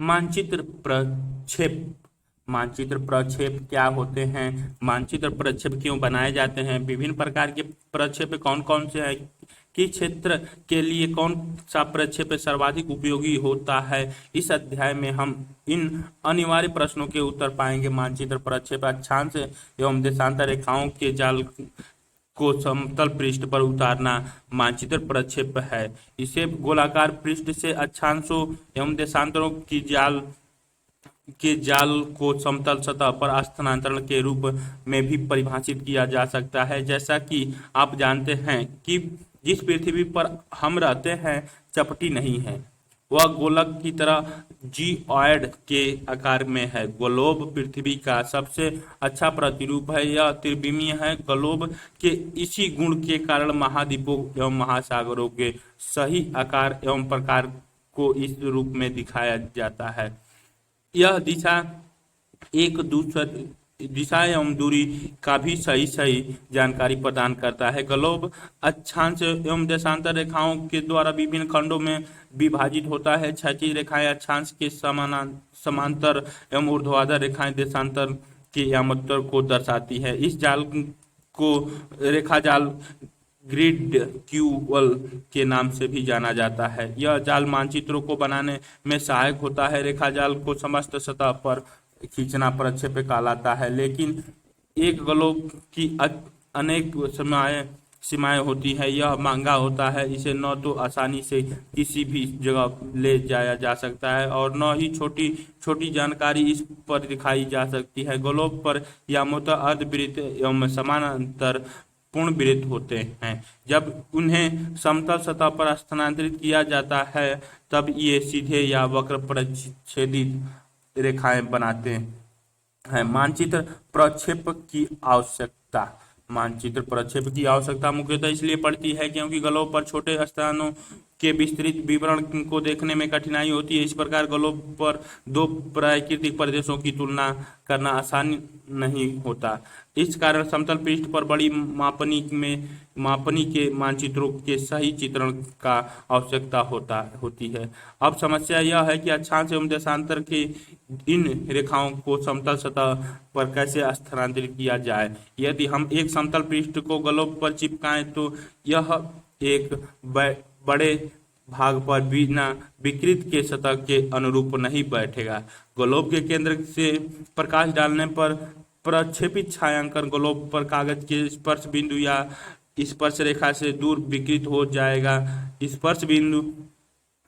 मानचित्र प्रक्षेप। मानचित्र प्रक्षेप क्या होते हैं? मानचित्र प्रक्षेप क्यों बनाए जाते हैं? विभिन्न प्रकार के प्रक्षेप कौन कौन से हैं? किस क्षेत्र के लिए कौन सा प्रक्षेप सर्वाधिक उपयोगी होता है? इस अध्याय में हम इन अनिवार्य प्रश्नों के उत्तर पाएंगे। मानचित्र प्रक्षेप अक्षांश एवं देशांतर रेखाओं के जाल को समतल पृष्ठ पर उतारना मानचित्र प्रक्षेप है। इसे गोलाकार पृष्ठ से अक्षांशों एवं देशांतरों की जाल को समतल सतह पर स्थानांतरण के रूप में भी परिभाषित किया जा सकता है। जैसा कि आप जानते हैं कि जिस पृथ्वी पर हम रहते हैं चपटी नहीं है, वह गोलक की तरह जिओइड के आकार में है। ग्लोब पृथ्वी का सबसे अच्छा प्रतिरूप है। यह त्रिविमीय है। ग्लोब के इसी गुण के कारण महाद्वीपों एवं महासागरों के सही आकार एवं प्रकार को इस रूप में दिखाया जाता है। यह दिशा एवं दूरी का भी सही जानकारी प्रदान करता है। ग्लोब अक्षांश एवं देशांतर रेखाओं के द्वारा विभिन्न खंडों में विभाजित होता है। क्षैतिज रेखाएं अक्षांश के समांतर एवं ऊर्ध्वाधर रेखाएं देशांतर के यामोत्तर को दर्शाती है। इस जाल को रेखा जाल ग्रिडक्यूल के नाम से भी जाना जाता है। यह जाल मानचित्रों को बनाने में सहायक होता है। रेखा जाल को समस्त सतह पर खींचना प्रक्षेप कहलाता है। लेकिन एक ग्लोब की अनेक सीमाएं होती है। यह महंगा होता है। इसे न तो आसानी से किसी भी जगह ले जाया जा सकता है और न ही छोटी छोटी जानकारी इस पर दिखाई जा सकती है। ग्लोब पर यामोत्तर अर्धवृत्त एवं समानांतर पूर्ण वृत्त होते हैं। जब उन्हें समतल सतह पर स्थानांतरित किया जाता है तब ये सीधे या वक्र प्रच्छेदित रेखाएं बनाते हैं। मानचित्र प्रक्षेप की आवश्यकता। मानचित्र प्रक्षेप की आवश्यकता मुख्यतः इसलिए पड़ती है क्योंकि ग्लोब पर छोटे स्थानों के विस्तृत विवरण को देखने में कठिनाई होती है। इस प्रकार ग्लोब पर दो प्राकृतिक प्रदेशों की तुलना करना आसान नहीं होता। इस कारण समतल पृष्ठ पर बड़ी मापनी के मानचित्रों के सही चित्रण का आवश्यकता होती है। अब समस्या यह है कि अक्षांश एवं देशांतर के इन रेखाओं को समतल सतह पर कैसे स्थानांतरित किया जाए। यदि हम एक समतल पृष्ठ को ग्लोब पर चिपकाएं तो यह एक बड़े भाग पर बिना विकृत के सतह के अनुरूप नहीं बैठेगा। ग्लोब के केंद्र से प्रकाश डालने पर प्रक्षेपित छायांकन ग्लोब पर कागज के स्पर्श बिंदु या स्पर्श रेखा से दूर विकृत हो जाएगा। स्पर्श बिंदु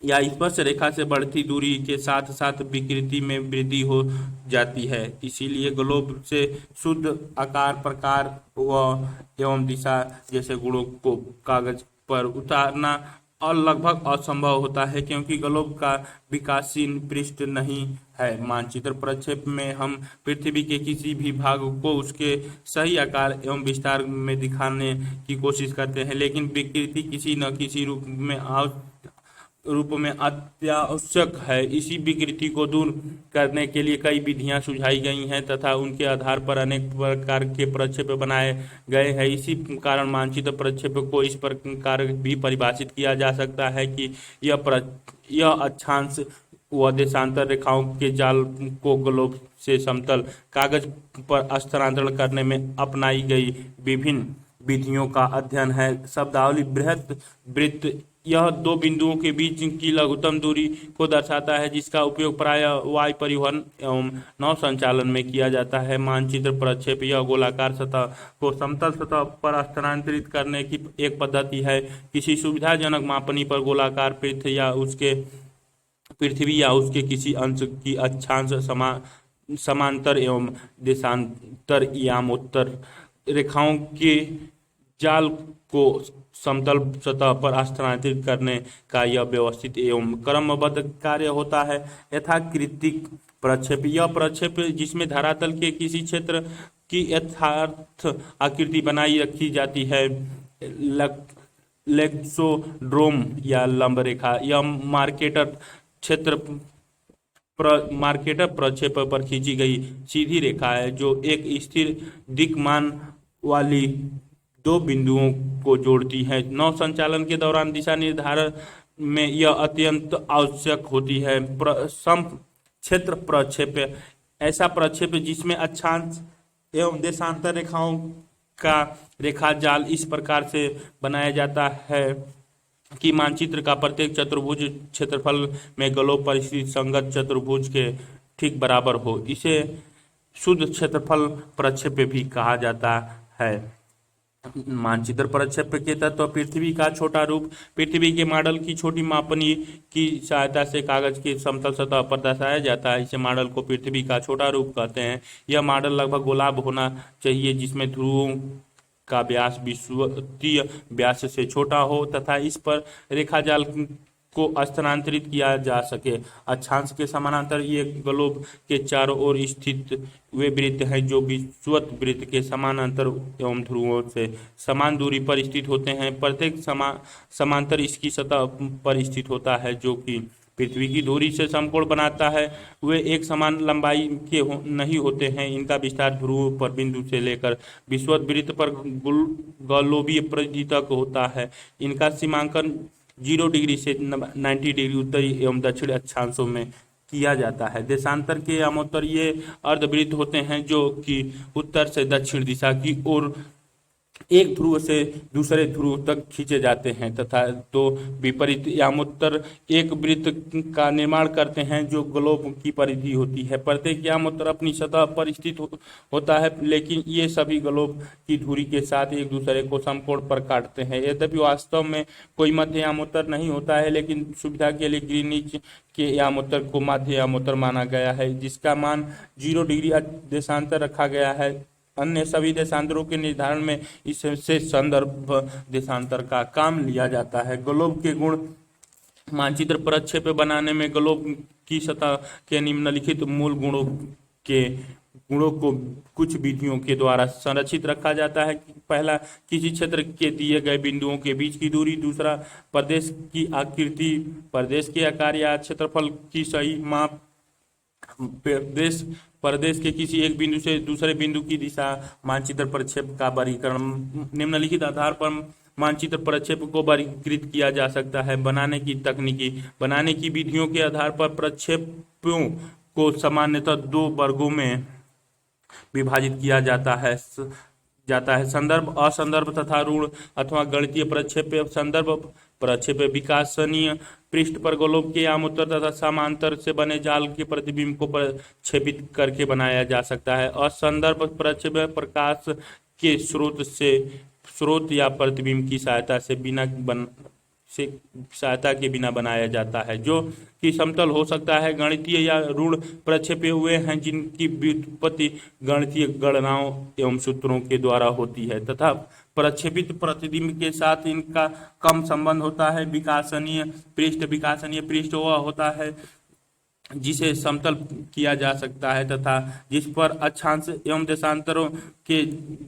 या स्पर्श रेखा से बढ़ती दूरी के साथ साथ विकृति में वृद्धि हो जाती है। इसीलिए ग्लोब से शुद्ध आकार, प्रकार एवं दिशा जैसे गुणों को कागज पर उतारना और लगभग असंभव होता है क्योंकि ग्लोब का विकासशील पृष्ठ नहीं है। मानचित्र प्रक्षेप में हम पृथ्वी के किसी भी भाग को उसके सही आकार एवं विस्तार में दिखाने की कोशिश करते हैं, लेकिन विकृति किसी न किसी रूप में अत्यावश्यक है। इसी विकृति को दूर करने के लिए कई विधियां सुझाई गई हैं तथा उनके आधार पर अनेक प्रकार के प्रक्षेप बनाए गए हैं। इसी कारण मानचित्र प्रक्षेप को इस प्रकार भी परिभाषित किया जा सकता है कि यह अक्षांश व देशांतर रेखाओं के जाल को ग्लोब से समतल कागज पर स्थानांतरण करने में अपनाई गई विभिन्न विधियों का अध्ययन है। शब्दावली बृहत वृत्त यह दो बिंदुओं के बीच की लघुत्तम दूरी को दर्शाता है जिसका उपयोग प्रायः वायु परिवहन एवं नौ संचालन में किया जाता है। मानचित्र प्रक्षेप यह गोलाकार सतह को समतल सतह पर स्थानांतरित करने की एक पद्धति है। किसी सुविधाजनक मापनी पर गोलाकार पृथ्वी या उसके किसी अंश की अक्षांश समांतर एवं देशांतर यामोत्तर रेखाओं के जाल को समतल सतह पर स्थानांतरित करने का यह व्यवस्थित एवं क्रमबद्ध कार्य होता है। यथाकृतिक प्रक्षेप यह प्रक्षेप जिसमें धरातल के किसी क्षेत्र की यथार्थ आकृति बनाई रखी जाती है। लेक्सोड्रोम या लंब रेखा यह मार्केटर प्रक्षेप पर खींची गई सीधी रेखा है जो एक स्थिर दिक्मान वाली दो बिंदुओं को जोड़ती है। नौ संचालन के दौरान दिशा निर्धारण में यह अत्यंत आवश्यक होती है। क्षेत्र प्रक्षेप्य, ऐसा प्रक्षेप्य जिसमें अक्षांश एवं देशांतर रेखाओं का रेखा जाल इस प्रकार से बनाया जाता है कि मानचित्र का प्रत्येक चतुर्भुज क्षेत्रफल में गोलों पर स्थित संगत चतुर्भुज के ठीक बराबर हो। इसे शुद्ध क्षेत्रफल प्रक्षेप्य भी कहा जाता है। मानचित्र प्रक्षेप्य के तत्व: पृथ्वी का छोटा रूप। पृथ्वी के मॉडल की छोटी मापनी की सहायता से कागज की समतल सतह पर दर्शाया जाता है। इसे मॉडल को पृथ्वी का छोटा रूप कहते हैं। यह मॉडल लगभग गोलाभ होना चाहिए जिसमें ध्रुवों का व्यास विषुवतीय व्यास से छोटा हो तथा इस पर रेखाजाल को स्थानांतरित किया जा सके। अक्षांश के समानांतर ये ग्लोब के चारों ओर स्थित वे वृत्त हैं जो विषुवत वृत्त के समानांतर एवं ध्रुवों से समान दूरी पर स्थित होते हैं। प्रत्येक समांतर इसकी सतह पर स्थित होता है जो कि पृथ्वी की धुरी से समकोण बनाता है। वे एक समान लंबाई के नहीं होते हैं। इनका विस्तार ध्रुव पर बिंदु से लेकर विषुवत वृत्त पर गोलोबीय परिधि तक होता है। इनका सीमांकन 0 डिग्री से 90 डिग्री उत्तरी एवं दक्षिणी अक्षांशों में किया जाता है। देशांतर के यामोत्तर ये अर्धवृत्त होते हैं जो कि उत्तर से दक्षिण दिशा की ओर एक ध्रुव से दूसरे ध्रुव तक खींचे जाते हैं तथा दो विपरीत यामोत्तर एक वृत्त का निर्माण करते हैं जो ग्लोब की परिधि होती है। प्रत्येक यामोत्तर अपनी सतह पर स्थित होता है लेकिन ये सभी ग्लोब की धुरी के साथ एक दूसरे को समकोण पर काटते हैं। यद्यपि वास्तव में कोई मध्य यामोत्तर नहीं होता है लेकिन सुविधा के लिए ग्रीनिच के यामोत्तर को मध्य यामोत्तर माना गया है जिसका मान 0 डिग्री देशांतर रखा गया है। अन्य सभी देशांतरों के निर्धारण में इससे संदर्भ देशांतर का काम लिया जाता है। ग्लोब के गुण: मानचित्र प्रक्षेप्य बनाने में ग्लोब की सतह के निम्नलिखित मूल गुणों को कुछ विधियों के द्वारा संरक्षित रखा जाता है। पहला, किसी क्षेत्र के दिए गए बिंदुओं के बीच की दूरी। दूसरा, प्रदेश की आकृति, प्रदेश के आकार या क्षेत्रफल की सही माप। प्रदेश के किसी एक बिंदु से दूसरे बिंदु की दिशा। मानचित्र प्रक्षेप का वर्गीकरण: निम्नलिखित आधार पर मानचित्र प्रक्षेप को वर्गीकृत किया जा सकता है। बनाने की तकनीकी: बनाने की विधियों के आधार पर प्रक्षेपों को सामान्यतः 2 वर्गों में विभाजित किया जाता है संदर्भ असंदर्भ तथा ऋण अथवा गणितीय प्रक्षेप्य। संदर्भ प्रक्षेप्य विकासनीय पृष्ठ पर गोलोब के यामोत्तर तथा समांतर से बने जाल के प्रतिबिंब को प्रक्षेपित करके बनाया जा सकता है। असंदर्भ प्रक्षेप्य प्रकाश के स्रोत या प्रतिबिंब की सहायता के बिना बनाया जाता है जो कि समतल हो सकता है। गणितीय या ऋण प्रक्षेप्य हुए हैं जिनकी व्युत्पत्ति गणितीय गणनाओं एवं सूत्रों के द्वारा होती है तथा प्रक्षेपित प्रतिबिंब के साथ इनका कम संबंध होता है। विकासनीय पृष्ठ वह होता है जिसे समतल किया जा सकता है तथा जिस पर अक्षांश एवं देशांतरों के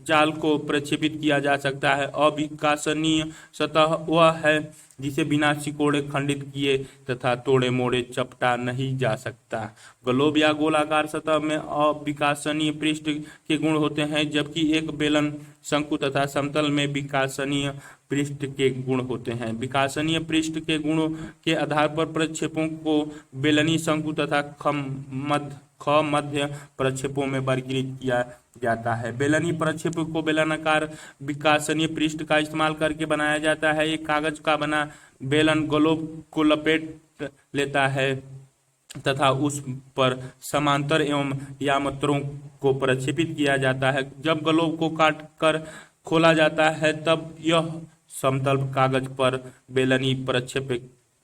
जाल को प्रक्षेपित किया जा सकता है। अविकासनीय सतह वह है जिसे बिना सिकोड़े खंडित किए तथा तोड़े मोड़े चपटा नहीं जा सकता। ग्लोब या गोलाकार सतह में अविकासनीय पृष्ठ के गुण होते हैं जबकि एक बेलन, शंकु तथा समतल में विकासनीय पृष्ठ के गुण होते हैं। विकासनीय पृष्ठ के गुणों के आधार पर प्रक्षेपों को बेलनी, शंकु तथा मध्य प्रक्षेपों में वर्गीकृत किया जाता है। बेलनी प्रक्षेप को बेलनाकार विकासनीय पृष्ठ का इस्तेमाल करके बनाया जाता है। एक कागज का बना बेलन ग्लोब को लपेट लेता है तथा उस पर समांतर एवं यामोत्तरों को प्रक्षेपित किया जाता है। जब ग्लोब को काट कर खोला जाता है तब यह समतल कागज पर बेलनी प्रक्षेप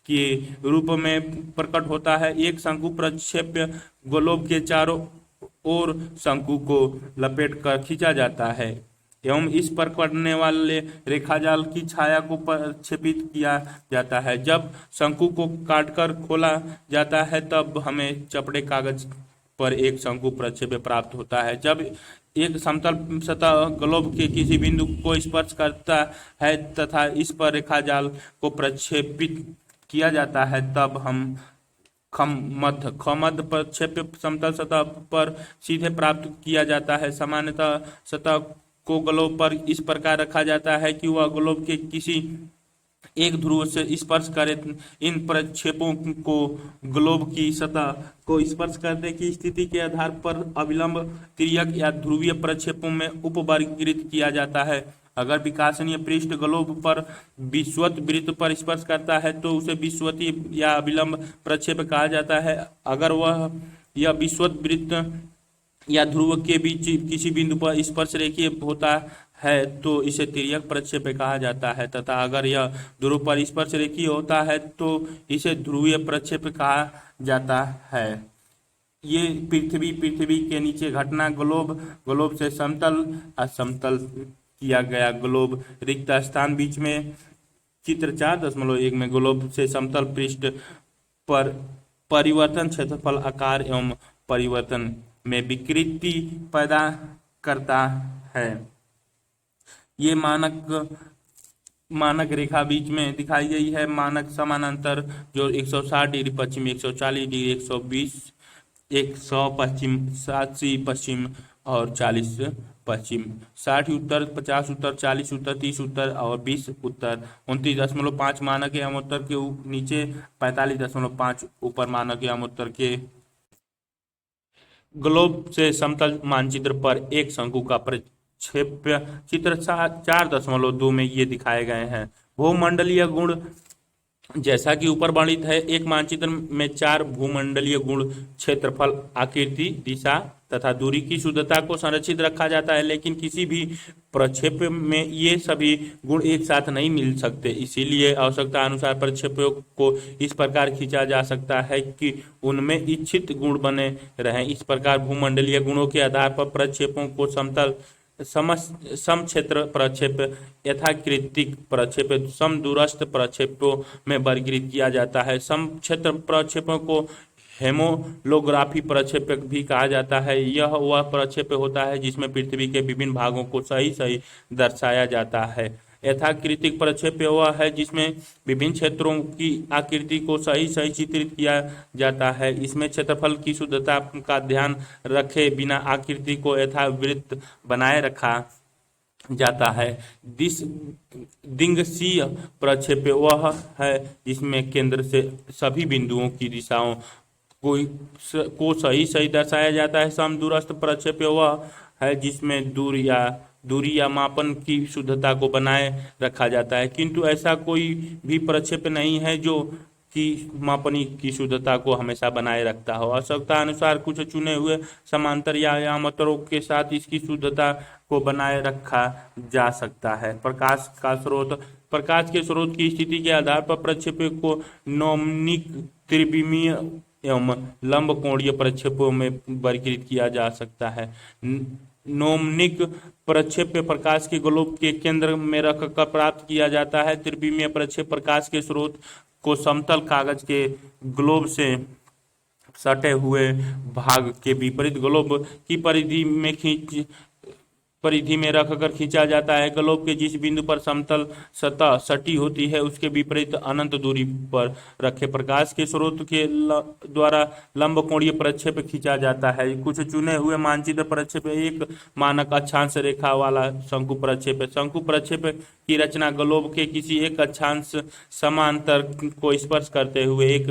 के रूप में प्रकट होता है। एक शंकु प्रक्षेप्य ग्लोब के चारों ओर शंकु को लपेट कर खींचा जाता है एवं इस पर पड़ने वाले रेखाजाल की छाया को प्रक्षेपित किया जाता है। जब शंकु को काटकर खोला जाता है तब हमें चपड़े कागज पर एक शंकु प्रक्षेप्य प्राप्त होता है। जब एक समतल सतह ग्लोब के किसी बिंदु को स्पर्श करता है तथा इस पर रेखाजाल को प्रक्षेपित किया जाता है तब हम खमध्य प्रक्षेप्य समतल सतह पर सीधे प्राप्त किया जाता है। सामान्यतः सतह को ग्लोब पर इस प्रकार रखा जाता है कि वह ग्लोब के किसी एक ध्रुव से स्पर्श करे इन प्रक्षेपों को ग्लोब की सतह को स्पर्श करने की स्थिति के आधार पर अविलंब तिर्यक या ध्रुवीय प्रक्षेपों में उपवर्गीकृत किया जाता है। अगर विकासनीय पृष्ठ ग्लोब पर विषुवत वृत्त पर स्पर्श करता है तो उसे विषुवतीय या अविलंब प्रक्षेप कहा जाता है। अगर वह यह विषुवत वृत्त या ध्रुव के बीच किसी बिंदु पर स्पर्श रेखीय होता है तो इसे तिर्यक प्रक्षेप कहा जाता है, तथा अगर यह ध्रुव पर स्पर्श रेखीय होता है तो इसे ध्रुवीय प्रक्षेप कहा जाता है। ये पृथ्वी के नीचे घटना ग्लोब से समतल असमतल किया गया ग्लोब रिक्त स्थान बीच में चित्र 4.1 में ग्लोब से समतल पृष्ठ पर परिवर्तन क्षेत्रफल आकार एवं परिवर्तन में विकृति पैदा करता है। ये मानक रेखा बीच में दिखाई गई है। मानक समानांतर जो 160 डिग्री पश्चिम, 140 डिग्री, 120, 100 पश्चिम, 80 पश्चिम और 40 पश्चिम, 60 उत्तर, 50 उत्तर, 40 उत्तर, 30 उत्तर और 20 उत्तर, 29.5 मानक एवं उत्तर के नीचे, 45.5 ऊपर मानक एवं उत्तर के। ग्लोब से समतल मानचित्र पर एक शंकु का प्रक्षेप्य चित्र 4.2 में ये दिखाए गए हैं। भूमंडलीय गुण जैसा कि ऊपर वर्णित है, एक मानचित्र में 4 भूमंडलीय गुण क्षेत्रफल, आकृति, दिशा तथा दूरी की शुद्धता को संरक्षित रखा जाता है, लेकिन किसी भी प्रक्षेप में ये सभी गुण एक साथ नहीं मिल सकते। इसीलिए आवश्यकता अनुसार प्रक्षेपों को इस प्रकार खींचा जा सकता है कि उनमें इच्छित गुण बने रहें। इस प्रकार भूमंडलीय गुणों के आधार पर प्रक्षेपों को समतल समक्षेत्र प्रक्षेप, यथाकृतिक प्रक्षेप, समदूरस्थ प्रक्षेपों में वर्गीकृत किया जाता है। समक्षेत्र प्रक्षेपों को हेमोलोग्राफी प्रक्षेप भी कहा जाता है। यह वह प्रक्षेप होता है जिसमें पृथ्वी के विभिन्न भागों को सही सही दर्शाया जाता है। यथाकृतिक प्रक्षेप वह है जिसमें विभिन्न क्षेत्रों की आकृति को सही सही चित्रित किया जाता है। इसमें क्षेत्रफल की शुद्धता का ध्यान रखे बिना आकृति को यथावृत्त बनाए रखा जाता है। दिंगसीय प्रक्षेप वह है जिसमें केंद्र से सभी बिंदुओं की दिशाओं को सही सही दर्शाया जाता है। समदूरस्थ प्रक्षेप वह है जिसमें दूरी या मापन की शुद्धता को बनाए रखा जाता है, किंतु ऐसा कोई भी प्रक्षेप नहीं है जो कि मापनी की शुद्धता को हमेशा बनाए रखता हो। आवश्यकता अनुसार कुछ चुने हुए समांतर या यामात्रों के साथ इसकी शुद्धता को बनाए रखा जा सकता है। प्रकाश के स्रोत की स्थिति के आधार पर प्रक्षेप को नोमनिक, त्रिविमीय एवं लंब कोणीय प्रक्षेपों में वर्गीकृत किया जा सकता है। नोमनिक प्रक्षेप प्रकाश के ग्लोब के केंद्र में रखकर प्राप्त किया जाता है। त्रिविमीय प्रक्षेप प्रकाश के स्रोत को समतल कागज के ग्लोब से सटे हुए भाग के विपरीत ग्लोब की परिधि में रखकर खींचा जाता है। ग्लोब के जिस बिंदु पर समतल सतह सटी होती है उसके विपरीत अनंत दूरी पर रखे प्रकाश के स्रोत के द्वारा लंब कोणीय प्रक्षेप खींचा जाता है। कुछ चुने हुए मानचित्र प्रक्षेप एक मानक अक्षांश रेखा वाला शंकु प्रक्षेप है। शंकु प्रक्षेप की रचना ग्लोब के किसी एक अक्षांश समांतर को स्पर्श करते हुए एक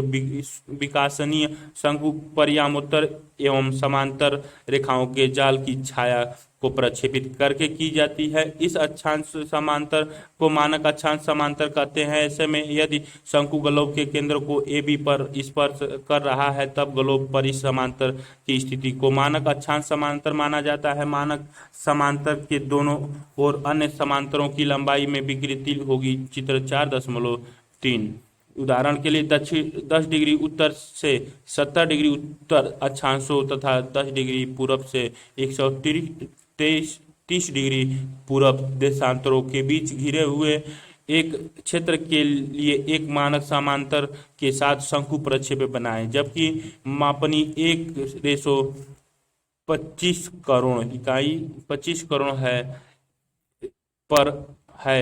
विकासनीय शंकु पर यामोत्तर एवं समांतर रेखाओं के जाल की छाया को प्रक्षेपित करके की जाती है। इस अक्षांश समांतर को मानक अक्षांश समांतर कहते हैं। ऐसे में यदि शंकु ग्लोब के केंद्र को AB पर स्पर्श कर रहा है तब ग्लोब पर इस समांतर की स्थिति को मानक अक्षांश समांतर माना जाता है। मानक समांतर के दोनों ओर अन्य समांतरों की लंबाई में विकृति होगी। चित्र 4.3। उदाहरण के लिए 10 डिग्री उत्तर से 70 डिग्री उत्तर अक्षांशों तथा 10 डिग्री पूरब से 130 डिग्री पूरब देशांतरों के बीच घिरे हुए एक क्षेत्र के लिए एक मानक समांतर के साथ शंकु प्रक्षेप बनाएं, जबकि मापनी 1/25 करोड़ इकाई 25 करोड़ है पर है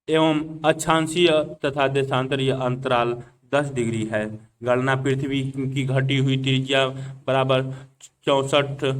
एवं अक्षांशीय तथा देशांतरीय अंतराल 10 डिग्री है। गणना पृथ्वी की घटी हुई त्रिज्या बराबर 64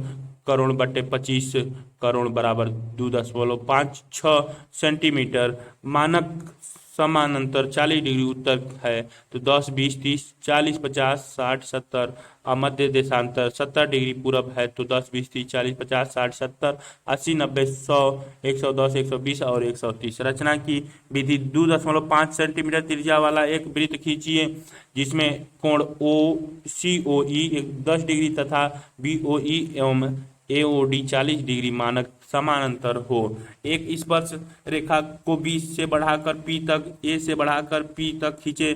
करोड़ बटे 25 करोड़ बराबर 2.56 सेंटीमीटर। मानक समानांतर 40 डिग्री उत्तर है तो 10, 20, 30, 40, 50, 60, 70। और मध्य देशांतर 70 डिग्री पूरब है तो 10, 20, 30, 40, 50, 60, 70, 80, 90, 100, 110, 120 और 130। रचना की विधि: 2.5 सेंटीमीटर त्रिज्या वाला एक वृत्त खींचिए जिसमें कोण ओ सी ओ ई 10 डिग्री तथा बी ओ ई एवं एओडी 40 डिग्री मानक समानांतर हो। एक स्पर्श रेखा को बी से बढ़ाकर पी तक, ए से बढ़ाकर पी तक खींचे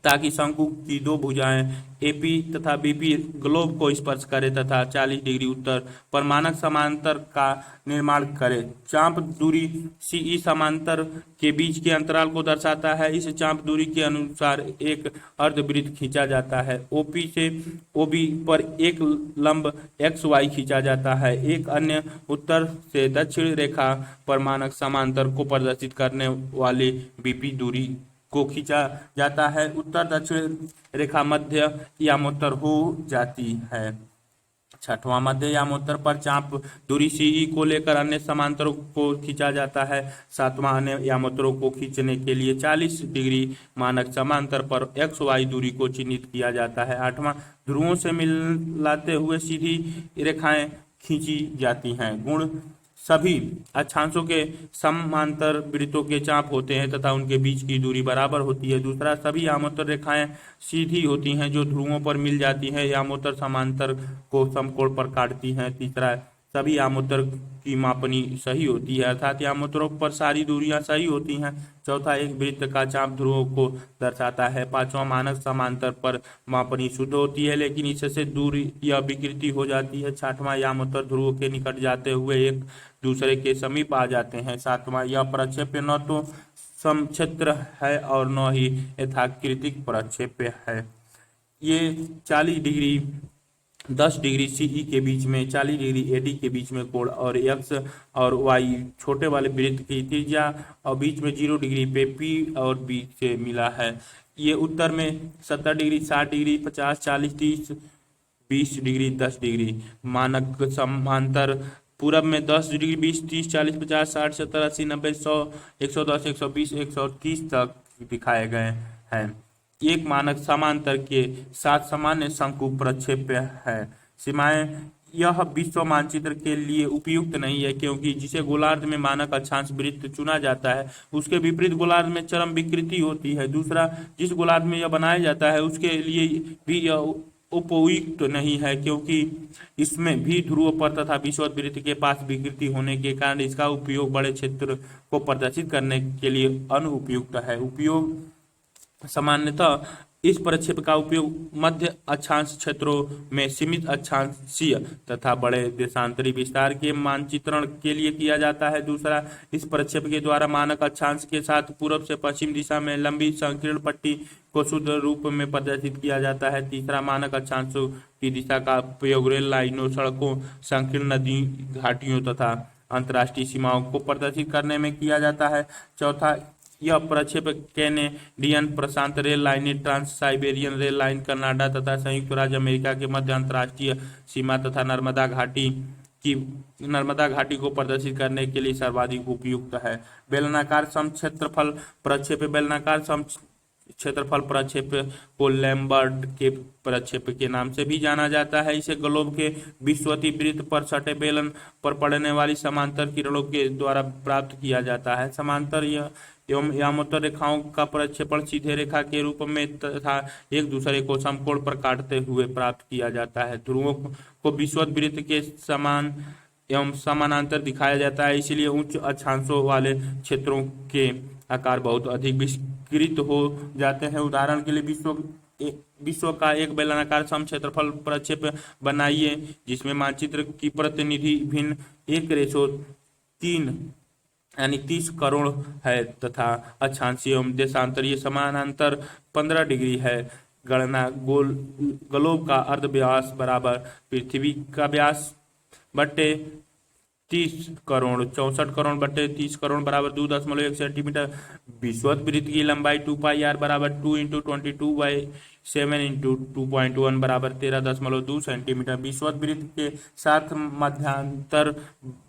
ताकि शंकु की दो भुजाएं एपी तथा बीपी ग्लोब को स्पर्श करे तथा 40 डिग्री उत्तर पर मानक समांतर का निर्माण करे। चाप दूरी सीई समांतर के बीच के अंतराल को दर्शाता है। इस चाप दूरी के अनुसार एक अर्धवृत्त खींचा जाता है। ओपी से ओबी पर एक लंब एक्स वाई खींचा जाता है। एक अन्य उत्तर से दक्षिण रेखा पर मानक समांतर को प्रदर्शित करने वाली बीपी दूरी को खींचा जाता है। उत्तर दक्षिण रेखा मध्य यामोत्तर हो जाती है। छठवां, मध्य यामोत्तर पर चाप दूरी सीई को लेकर अन्य समांतरों को खींचा जाता है। सातवां, अन्य यामोत्तरों को खींचने के लिए 40 डिग्री मानक समांतर पर एक्स वाई दूरी को चिन्हित किया जाता है। आठवां, ध्रुवों से मिलाते हुए सीधी रेखाएं खींची जाती हैं। गुण: सभी अक्षांशों के समांतर वृत्तों के चाप होते हैं तथा उनके बीच की दूरी बराबर होती है। दूसरा, सभी यामोत्तर रेखाएं सीधी होती हैं जो ध्रुवों पर मिल जाती हैं। यामोत्तर समांतर को समकोण पर काटती हैं। तीसरा, सभी यामोत्तर की मापनी सही होती है अर्थात यामोत्तरों पर सारी दूरियां सही होती हैं। चौथा, एक वृत्त का चाप ध्रुवों को दर्शाता है। पांचवा, मानक समांतर पर मापनी शुद्ध होती है लेकिन इससे दूरी या विकृति हो जाती है। छठवां, यामोत्तर ध्रुवों के निकट जाते हुए एक दूसरे के समीप आ जाते हैं। सातवां, यह प्रक्षेप्य न तो समक्षेत्र है और न ही यथाकृतिक प्रक्षेप्य है। ये 40 डिग्री 10 डिग्री सीई के बीच में, 40 डिग्री एडी के बीच में कोण और एक्स और वाई छोटे वाले वृत्त की त्रिज्या और बीच में 0 डिग्री पे पी और बी से मिला है। ये उत्तर में 70 डिग्री, 60 डिग्री, 50, 40, 30, 20 डिग्री, 10 डिग्री मानक समांतर पूरब में 10 डिग्री, 20, 30, 40, 50, 60, 70, 80, 90, 100, 110, 120, 130 तक दिखाए गए हैं। एक मानक समांतर के साथ सामान्य शंकु प्रक्षेप्य है। सीमाएं: यह विश्व मानचित्र के लिए उपयुक्त नहीं है क्योंकि जिसे गोलार्ध में मानक अक्षांश वृत्त चुना जाता है उसके विपरीत गोलार्ध में चरम विकृति होती है। दूसरा, जिस गोलार्ध में यह बनाया जाता है उसके लिए भी यह उपयुक्त नहीं है क्योंकि इसमें भी ध्रुव पर तथा विषुवत वृत्त के पास विकृति होने के कारण इसका उपयोग बड़े क्षेत्र को प्रदर्शित करने के लिए अनुपयुक्त है। उपयोग: सामान्यतः इस प्रक्षेप का उपयोग मध्य अक्षांश क्षेत्रों में सीमित अक्षांशीय तथा बड़े देशांतरी विस्तार के मानचित्रण के लिए किया जाता है। दूसरा, इस प्रक्षेप के द्वारा मानक अक्षांश के साथ पूर्व से पश्चिम दिशा में लंबी संकीर्ण पट्टी को शुद्ध रूप में प्रदर्शित किया जाता है। तीसरा, मानक अक्षांशों की दिशा का उपयोग रेल लाइनों, सड़कों, संकीर्ण नदी घाटियों तथा अंतर्राष्ट्रीय सीमाओं को प्रदर्शित करने में किया जाता है। चौथा, यह प्रक्षेप कैनेडियन प्रशांत rail line, trans Siberian rail line, Canada तथा संयुक्त राज्य अमेरिका के मध्य अंतर्राष्ट्रीय सीमा तथा नर्मदा घाटी को प्रदर्शित करने के लिए सर्वाधिक उपयुक्त है। बेलनाकार समक्षेत्रफल प्रक्षेप: बेलनाकार क्षेत्रफल प्रक्षेप को लैम्बर्ट के प्रक्षेप के नाम से भी जाना जाता है। इसे ग्लोब के विषुवती वृत्त पर सटे बेलन पर पड़ने वाली समांतर किरणों के द्वारा प्राप्त किया जाता है। समांतर एवं यामोत्तर रेखाओं का प्रक्षेपण सीधे रेखा के रूप में तथा एक दूसरे को समकोण पर काटते हुए प्राप्त किया जाता है। ध्रुवों को विषुवत वृत्त के समान एवं समानांतर दिखाया जाता है, इसलिए उच्च अक्षांशों वाले क्षेत्रों के आकार बहुत अधिक विस्तृत हो जाते हैं। उदाहरण के लिए विश्व का एक बेलनाकार समक्षेत्रफल प्रक्षेप बनाइए जिसमें मानचित्र की प्रतिनिधि भिन्न 1:3 यानी 30 करोड़ है तथा अक्षांशीय एवं देशांतरीय समानांतर 15 डिग्री है। गणना: ग्लोब का अर्ध व्यास बराबर पृथ्वी का व्यास बटे 30 करोड़, 64 करोड़ बटे 30 करोड़ बराबर 2.1 सेंटीमीटर। विषुवत वृत्त की लंबाई 2 पाई आर बराबर 2 × 22/7 × 2.1 बराबर 13.2 सेंटीमीटर। विषुवत वृत्त के साथ मध्यांतर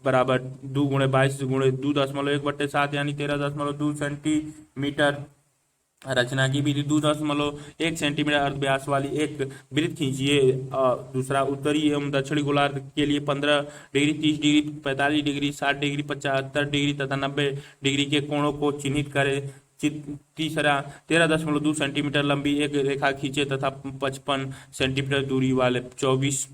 बराबर 2 × 22 × 2.1/7 यानी 13.2 सेंटीमीटर। रचना की विधि 2.1 सेंटीमीटर अर्धव्यास वाली एक वृत्त खींचिए। दूसरा, उत्तरी एवं दक्षिणी गोलार्ध के लिए 15 degree, 30 degree, 45 degree, 60 degree, 75 degree तथा 90 डिग्री के कोणों को चिन्हित करें। तीसरा, 13.2 सेंटीमीटर लंबी एक रेखा खींचे तथा 55 सेंटीमीटर दूरी वाले 24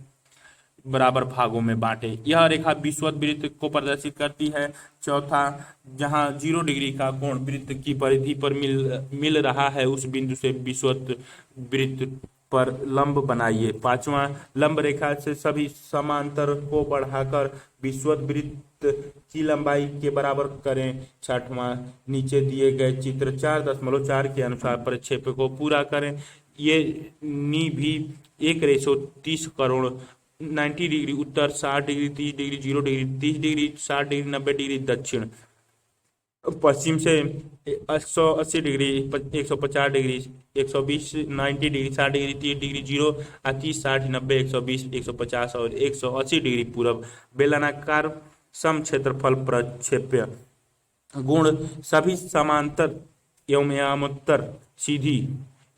बराबर भागों में बांटे। यह रेखा विषुवत वृत्त को प्रदर्शित करती है। चौथा, जहां 0 डिग्री का कोण वृत्त की परिधि पर मिल रहा है उस बिंदु से विषुवत वृत्त पर लंब बनाइए। पांचवा, लंब रेखा से सभी समांतर को बढ़ाकर विषुवत वृत्त की लंबाई के बराबर करें। छठवां, नीचे दिए गए चित्र 4.4 के अनुसार प्रक्षेप को पूरा करें। ये नी भी 1:30 करोड़ 90 डिग्री उत्तर, 60 degree, 30 degree, 0 degree, 30 degree, 60 degree, 90 degree दक्षिण पश्चिम से 180 degree, 150 degree, 120, 90 degree, 60 degree, 30 degree, 0, 30, 60, 90, 120, 150 और 180 डिग्री पूरब बेलनाकार सम क्षेत्रफल प्रक्षेप्य। गुण, सभी समांतर एवं यामोत्तर सीधी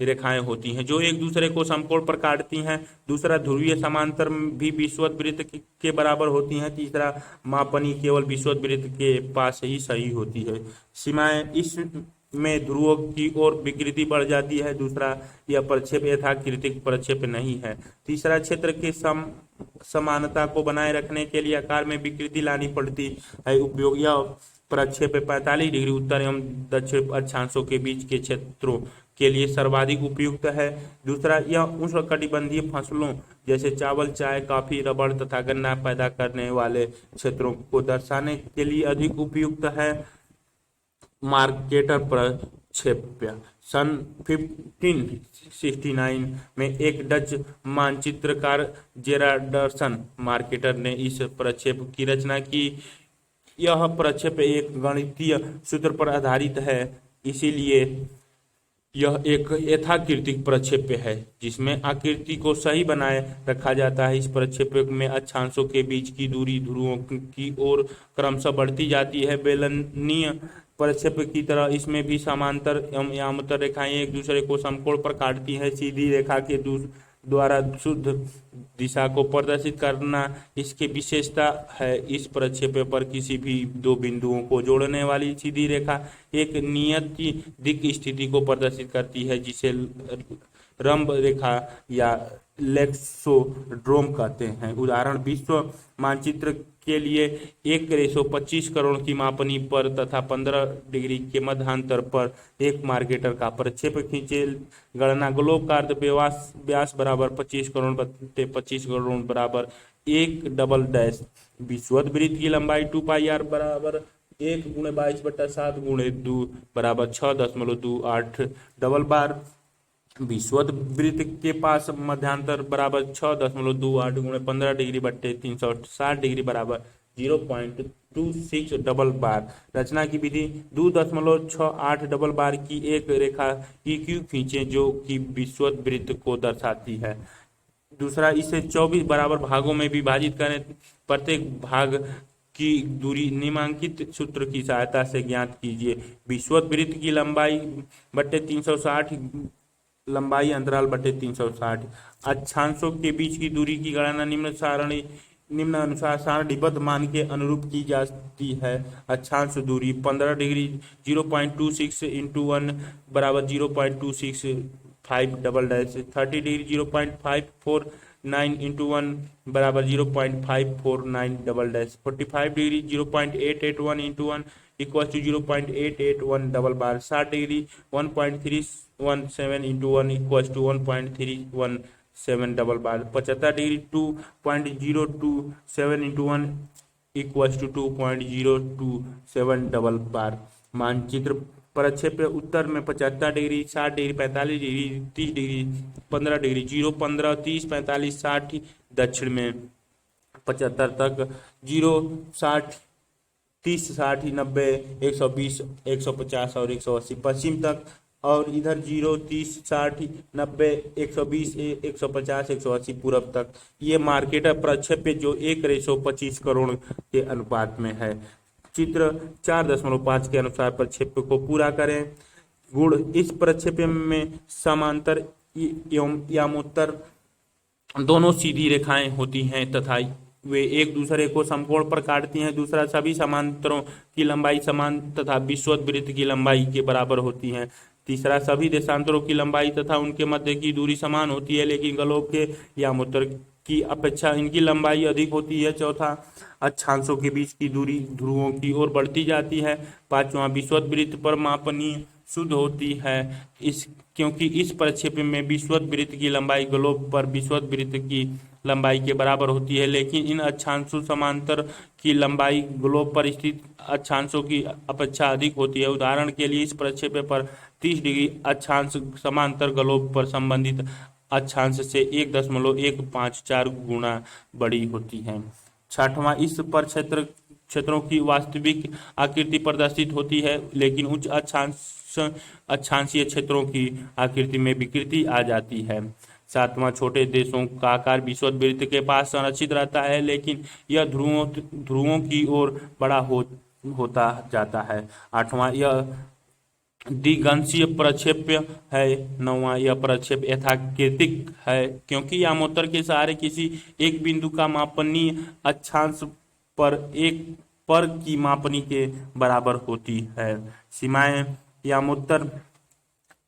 रेखाएं होती हैं जो एक दूसरे को समकोण पर काटती हैं। दूसरा, ध्रुवीय समांतर भी विषुवत वृत्त के बराबर होती हैं। तीसरा, मापनी केवल विषुवत वृत्त के पास ही सही होती है। सीमाएं, इसमें ध्रुवों की ओर विकृति बढ़ जाती है। दूसरा, यह प्रक्षेप यथाकृतिक प्रक्षेप नहीं है। तीसरा, क्षेत्र के समानता को बनाए रखने के लिए आकार में विकृति लानी पड़ती है। उपयोग, यह प्रक्षेप 45 डिग्री उत्तर एवं दक्षिण अक्षांशों के बीच के क्षेत्रों के लिए सर्वाधिक उपयुक्त है। दूसरा, यह उष्णकटिबंधीय फसलों जैसे चावल, चाय, कॉफी, रबड़ तथा गन्ना पैदा करने वाले क्षेत्रों को दर्शाने के लिए अधिक उपयुक्त है। मार्केटर प्रक्षेप्य। सन 1569 में एक डच मानचित्रकार जेराडर्सन मार्केटर ने इस प्रक्षेप की रचना की। यह प्रक्षेप एक गणितीय सूत्र पर आधारित है, इसीलिए यह एक यथाकृतिक प्रक्षेप्य है जिसमें आकृति को सही बनाए रखा जाता है। इस प्रक्षेप्य में अक्षांशों के बीच की दूरी ध्रुवों की ओर क्रमशः बढ़ती जाती है। बेलनीय प्रक्षेप्य की तरह इसमें भी समांतर एवं यामोत्तर रेखाएं एक दूसरे को समकोण पर काटती हैं। सीधी रेखा के द्वारा शुद्ध दिशा को प्रदर्शित करना इसकी विशेषता है। इस प्रक्षेप्य पर किसी भी दो बिंदुओं को जोड़ने वाली सीधी रेखा एक नियत दिक् स्थिति को प्रदर्शित करती है जिसे रंब रेखा या लेक्सोड्रोम कहते हैं। उदाहरण, विश्व मानचित्र के लिए 1:25 करोड़ की मापनी पर तथा 15 डिग्री के मध्यांतर पर एक मार्केटर का प्रक्षेप खींचे। गणना, गोलोक का अर्ध व्यास बराबर 25 करोड़ बटे 25 करोड़ बराबर 1 विषुवत वृत्त की लंबाई 2 पाई आर बराबर 1 × 22/7 × 2 बराबर 6.28 डबल बार। विषुवत वृत्त के पास मध्यांतर बराबर 6.28 × 15 डिग्री बट्टे 360 डिग्री बराबर 0.26 डबल बार। रचना की विधि, 2.68 डबल बार की एक रेखा EQ खींचें जो कि विषुवत वृत्त को दर्शाती है। दूसरा, इसे 24 बराबर भागों में विभाजित करें। प्रत्येक भाग की दूरी निम्नांकित सूत्र की सहायता से ज्ञात कीजिए। विषुवत वृत्त की लंबाई बट्टे 360 लंबाई अंतराल बटे 360। अक्षांशों के बीच की दूरी की गणना निम्नानुसार सारणीबद्ध मान के अनुरूप की जाती है। अक्षांश दूरी 15 डिग्री 0.26 × 1 बराबर 0.265 डबल डैश, 30 डिग्री 0.549 × 1 बराबर 0.549 double dash, 45 degree 0.881 × 1 equal to 0.881 double bar, 60 degree 1.317 × 1 equal to 1.317 double bar, 75 degree 2.027 × 1 equal to 2.027 double bar. मानचित्र प्रक्षेप्य, उत्तर में 75 degree, 60 degree, 45 degree, 30 degree, 15 degree, 0, 15, 30, 45, 60, दक्षिण में 75 तक, 0 60 30 60 90 120 150 और 180 पश्चिम तक, और इधर 0 30 60 90 120 150 180 पूरब तक। ये मार्केट है प्रक्षेप्य जो 1:25 करोड़ के अनुपात में है। चित्र 4.5 के अनुसार प्रक्षेप्य को पूरा करें। गुण, इस प्रक्षेप्य में समांतर एवं यामोत्तर दोनों सीधी रेखाएं होती हैं तथा वे एक दूसरे को समकोण पर काटती हैं। दूसरा, सभी समांतरों की लंबाई समान तथा विषुवत वृत्त की लंबाई के बराबर होती है। तीसरा, सभी देशांतरों की लंबाई तथा उनके मध्य की दूरी समान होती है, लेकिन गोलों के यामोत्तर की अपेक्षा इनकी लंबाई अधिक होती है। चौथा, अक्षांशों के बीच की दूरी ध्रुवों की ओर बढ़ती जाती है। पांचवा, विषुवत वृत्त पर मापनीय शुद्ध होती है क्योंकि इस प्रक्षेप्य में विषुवत वृत्त की लंबाई गोलों पर विषुवत वृत्त की लंबाई के बराबर होती है, लेकिन इन अक्षांशों समांतर की लंबाई गोलों पर स्थित अक्षांशों की अपेक्षा अधिक होती है। उदाहरण के लिए, इस प्रक्षेप्य पर 30 डिग्री अक्षांश समांतर गोलों पर संबंधित अक्षांश से 1.154 गुना बड़ी होती है। छठवां, इस पर क्षेत्रों की वास्तविक आकृति प्रदर्शित होती है, लेकिन उच्च अक्षांशीय क्षेत्रों की आकृति में विकृति आ जाती है। सातवां, छोटे देशों का आकार विषुवत वृत्त के पास संरक्षित रहता है, लेकिन यह ध्रुवों की ओर बड़ा होता जाता है। आठवां, यह द्विगंशीय प्रक्षेप्य है। नौवां, यह प्रक्षेप्य यथाकृतिक है क्योंकि यामोत्तर के सहारे किसी एक बिंदु का मापनीय अक्षांश पर की मापनी के बराबर होती है। सीमाएं, यामोत्तर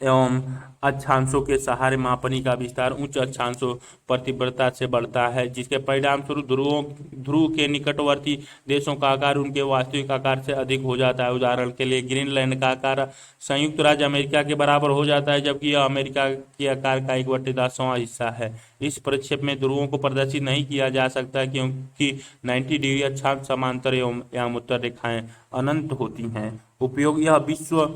एवं अक्षांशों के सहारे मापनी का विस्तार उच्च अक्षांशों पर तीव्रता से बढ़ता है, जिसके परिणाम स्वरूप ध्रुव के निकटवर्ती देशों का आकार उनके वास्तविक आकार से अधिक हो जाता है। उदाहरण के लिए, ग्रीनलैंड का आकार संयुक्त राज्य अमेरिका के बराबर हो जाता है, जबकि यह अमेरिका के आकार का 1/10वां हिस्सा है। इस प्रक्षेप में ध्रुवों को प्रदर्शित नहीं किया जा सकता क्योंकि 90 डिग्री अक्षांश समांतर एवं यामोत्तर रेखाएं अनंत होती हैं। उपयोग, यह विश्व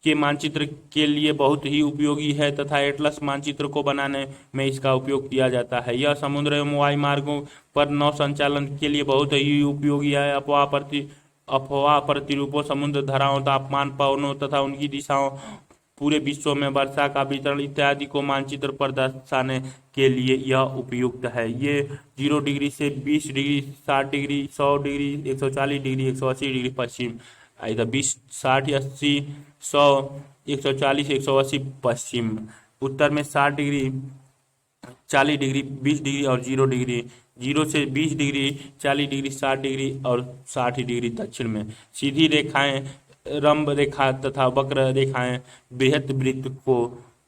के मानचित्र के लिए बहुत ही उपयोगी है तथा एटलस मानचित्र को बनाने में इसका उपयोग किया जाता है। यह समुद्र एवं वायु मार्गों पर नौ संचालन के लिए बहुत ही उपयोगी है। अफवाह प्रतिरूपों, समुद्र धाराओं, तापमान, पवनों तथा उनकी दिशाओं, पूरे विश्व में वर्षा का वितरण इत्यादि को मानचित्र पर दर्शाने के लिए यह उपयुक्त है। ये 0 डिग्री से 20 degree, 60 degree, 100 degree, 140 degree, 180 degree पश्चिम, इधर 20 60 80 100 140 180 पश्चिम, उत्तर में 60 डिग्री, 40 डिग्री, 20 डिग्री और 0 डिग्री, 0 से 20 डिग्री, 40 डिग्री, 60 डिग्री और 60 डिग्री दक्षिण में। सीधी रेखाएं, रंभ रेखा तथा वक्र रेखाएं बृहत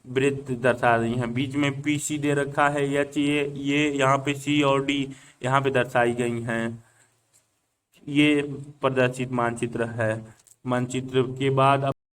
वृत्त दर्शा रही हैं। बीच में PC दे रखा है, H ये यहाँ पे C और D यहाँ पे दर्शाई गई हैं। ये प्रदर्शित मानचित्र है। मानचित्र के बाद